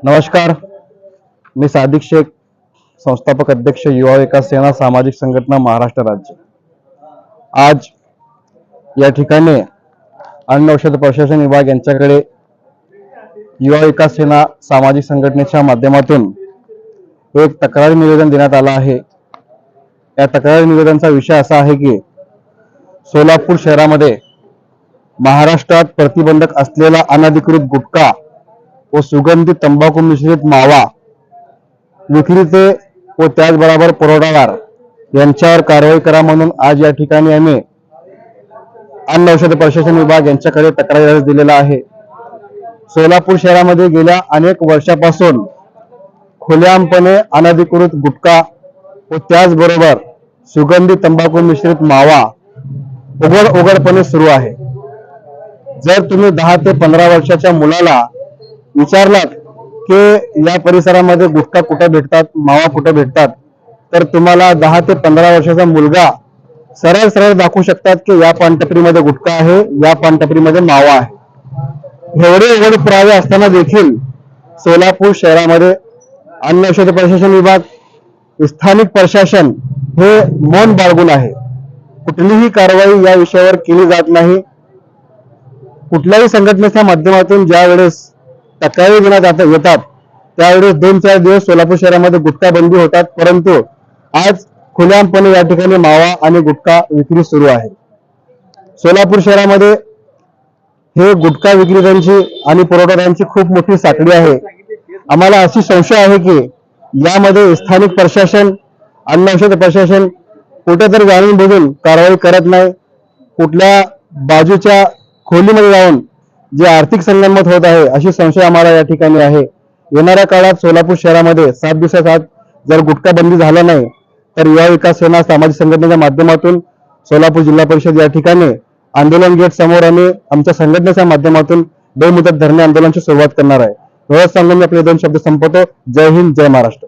नमस्कार, मी सादिक शेख, संस्थापक अध्यक्ष युवा विकास सेना सामाजिक संघटना महाराष्ट्र राज्य। आज या ठिकाणी अन्न औषध प्रशासन विभाग यांच्याकडे युवा विकास सेना सामाजिक संघटनेच्या माध्यमातून एक तक्रार निवेदन देण्यात आलं आहे। या तक्रार निवेदनाचा विषय असा आहे की सोलापूर शहरामध्ये महाराष्ट्रात प्रतिबंधक असलेला अनधिकृत गुटखा व सुगंधित तंबाखू मिश्रित मावा विक्रीचे व त्याचबरोबर पुरवठादार यांच्यावर कारवाई करा म्हणून आज या ठिकाणी आम्ही अन्न औषध प्रशासन विभाग यांच्याकडे तक्रार अर्ज दिलेला आहे। सोलापूर शहरामध्ये गेल्या अनेक वर्षापासून खुलेआमपणे अनधिकृत गुटखा व त्याचबरोबर सुगंधित तंबाखू मिश्रित मावा उघडपणे सुरू आहे। जर तुम्ही 10 ते 15 वर्षाच्या मुलाला विचारलात की या परिसरामध्ये गुटखा कुठे भेटतात, मावा कुठे भेटतात, तर तुम्हाला 10 ते 15 वर्षाचा मुलगा सरळ सरळ दाखवू शकतात की या पानटपरीमध्ये गुटखा आहे, या पानटपरीमध्ये मावा आहे। एवढे उघड पुरावे असताना देखील सोलापूर शहरामध्ये अन्न औषध प्रशासन विभाग, स्थानिक प्रशासन हे मौन बाळगून आहे। कुठलीही कारवाई या विषयावर केली जात नाही। कुठल्याही संघटनेच्या माध्यमातून ज्या वेळेस तक्रारी देण्यात येतात त्यावेळेस 2-4 दिवस सोलापूर शहरामध्ये गुटखा बंदी होतात, परंतु आज खुलेआमपणे या ठिकाणी मावा आणि गुटखा विक्री सुरू आहे। सोलापूर शहरामध्ये हे गुटखा विक्रेत्यांची आणि पुरवठादारांची खूप मोठी साखळी आहे। आम्हाला अशी संशय आहे की यामध्ये स्थानिक प्रशासन, अन्न औषध प्रशासन कुठेतरी जाणून बुजून कारवाई करत नाही। कुठल्या बाजूच्या खोलीमध्ये जाऊन जे आर्थिक संगनमत होत आहे अशी संशय आम्हाला या ठिकाणी आहे। येणाऱ्या काळात सोलापूर शहरामध्ये 7 दिवसात जर गुटखा बंदी झाला नाही तर युवा विकास सेना सामाजिक संघटनेच्या माध्यमातून सोलापूर जिल्हा परिषद या ठिकाणी आंदोलन गेट समोर आणि आमच्या संघटनेच्या माध्यमातून बेमुदत धरणे आंदोलनाची सुरुवात करणार आहे। एवढंच सांगून मी आपले 2 शब्द संपवतो। जय हिंद, जय महाराष्ट्र।